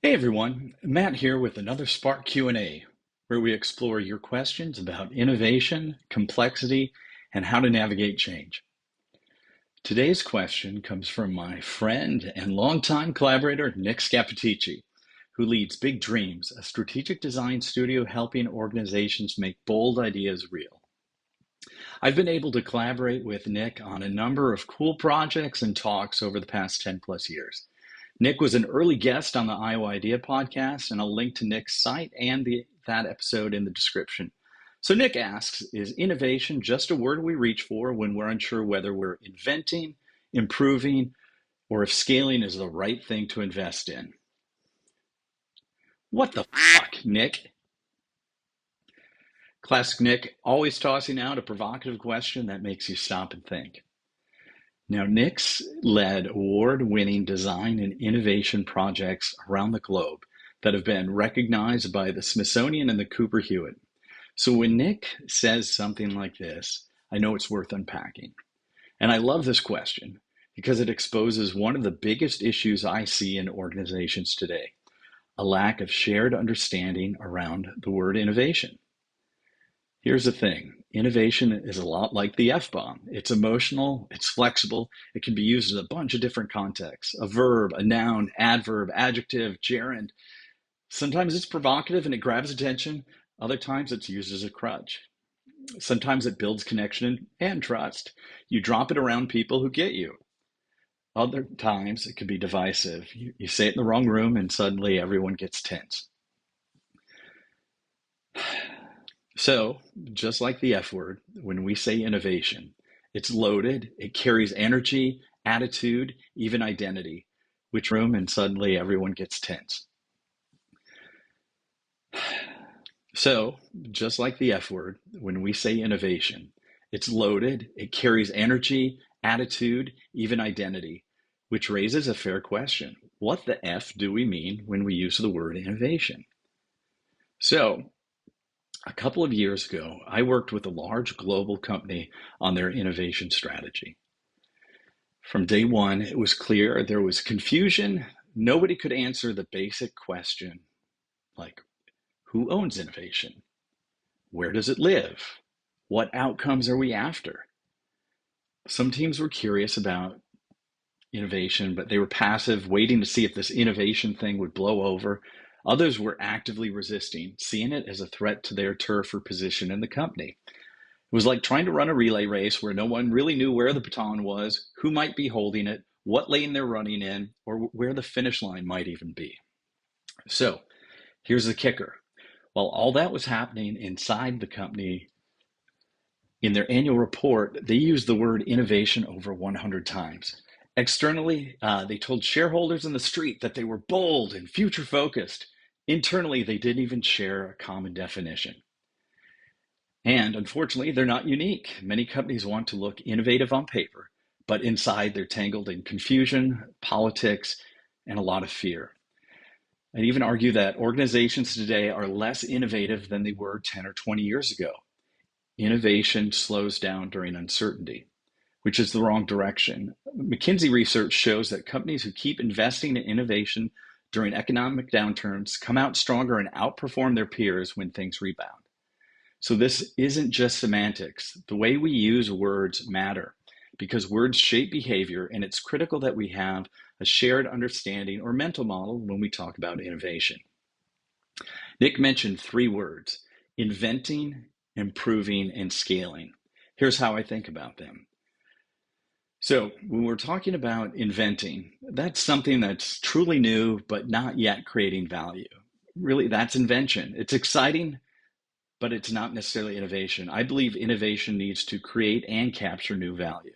Hey everyone, Matt here with another Spark Q&A where we explore your questions about innovation, complexity, and how to navigate change. Today's question comes from my friend and longtime collaborator, Nick Scappaticci, who leads Big Dreams, a strategic design studio helping organizations make bold ideas real. I've been able to collaborate with Nick on a number of cool projects and talks over the past 10 plus years. Nick was an early guest on the Iowa Idea podcast, and I'll link to Nick's site and that episode in the description. So Nick asks, is innovation just a word we reach for when we're unsure whether we're inventing, improving, or if scaling is the right thing to invest in? What the fuck, Nick? Classic Nick, always tossing out a provocative question that makes you stop and think. Now, Nick's led award-winning design and innovation projects around the globe that have been recognized by the Smithsonian and the Cooper Hewitt. So when Nick says something like this, I know it's worth unpacking. And I love this question because it exposes one of the biggest issues I see in organizations today, a lack of shared understanding around the word innovation. Here's the thing. Innovation is a lot like the F-bomb. It's emotional, it's flexible, it can be used in a bunch of different contexts. A verb, a noun, adverb, adjective, gerund. Sometimes it's provocative and it grabs attention. Other times it's used as a crutch. Sometimes it builds connection and trust. You drop it around people who get you. Other times it can be divisive. You say it in the wrong room and suddenly everyone gets tense. So, just like the F word, when we say innovation, it's loaded, it carries energy, attitude, even identity, which room and suddenly everyone gets tense. So, just like the F word, when we say innovation, it's loaded, it carries energy, attitude, even identity, which raises a fair question. What the F do we mean when we use the word innovation? So, a couple of years ago, I worked with a large global company on their innovation strategy. From day one, it was clear there was confusion. Nobody could answer the basic question like, who owns innovation? Where does it live? What outcomes are we after? Some teams were curious about innovation, but they were passive, waiting to see if this innovation thing would blow over. Others were actively resisting, seeing it as a threat to their turf or position in the company. It was like trying to run a relay race where no one really knew where the baton was, who might be holding it, what lane they're running in, or where the finish line might even be. So here's the kicker. While all that was happening inside the company, in their annual report, they used the word innovation over 100 times. Externally, they told shareholders in the street that they were bold and future focused. Internally, they didn't even share a common definition. And unfortunately, they're not unique. Many companies want to look innovative on paper, but inside they're tangled in confusion, politics, and a lot of fear. I'd even argue that organizations today are less innovative than they were 10 or 20 years ago. Innovation slows down during uncertainty, which is the wrong direction. McKinsey research shows that companies who keep investing in innovation during economic downturns come out stronger and outperform their peers when things rebound. So this isn't just semantics. The way we use words matter because words shape behavior, and it's critical that we have a shared understanding or mental model when we talk about innovation. Nick mentioned three words: inventing, improving, and scaling. Here's how I think about them. So when we're talking about inventing, that's something that's truly new, but not yet creating value. Really, that's invention. It's exciting, but it's not necessarily innovation. I believe innovation needs to create and capture new value.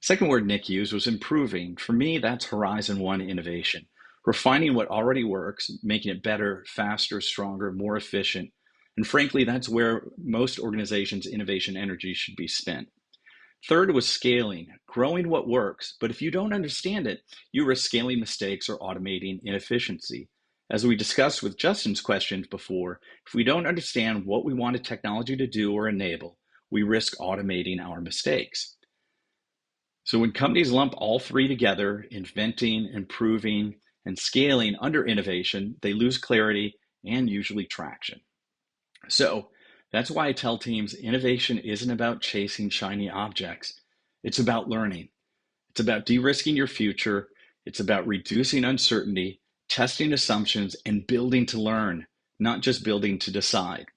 Second word Nick used was improving. For me, that's Horizon One innovation. Refining what already works, making it better, faster, stronger, more efficient. And frankly, that's where most organizations' innovation energy should be spent. Third was scaling, growing what works. But if you don't understand it, you risk scaling mistakes or automating inefficiency. As we discussed with Justin's questions before, if we don't understand what we want a technology to do or enable, we risk automating our mistakes. So when companies lump all three together, inventing, improving, and scaling under innovation, they lose clarity and usually traction. So that's why I tell teams innovation isn't about chasing shiny objects. It's about learning. It's about de-risking your future. It's about reducing uncertainty, testing assumptions, and building to learn, not just building to decide.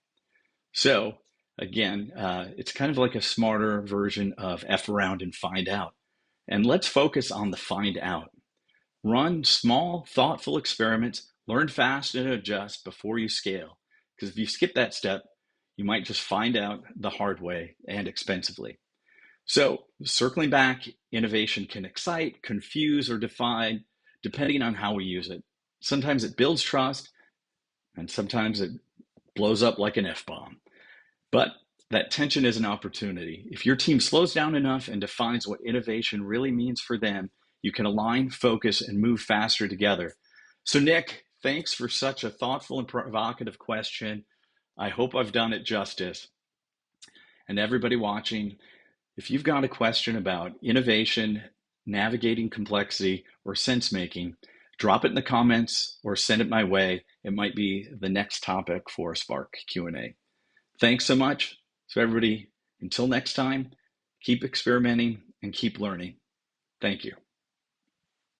So again, it's kind of like a smarter version of F around and find out. And let's focus on the find out. Run small, thoughtful experiments, learn fast and adjust before you scale. Because if you skip that step, you might just find out the hard way and expensively. So, circling back, innovation can excite, confuse, or define, depending on how we use it. Sometimes it builds trust, and sometimes it blows up like an F bomb. But that tension is an opportunity. If your team slows down enough and defines what innovation really means for them, you can align, focus, and move faster together. So, Nick, thanks for such a thoughtful and provocative question. I hope I've done it justice. And everybody watching, if you've got a question about innovation, navigating complexity, or sense making, drop it in the comments or send it my way. It might be the next topic for a Spark Q&A. Thanks so much. So everybody, until next time, keep experimenting and keep learning. Thank you.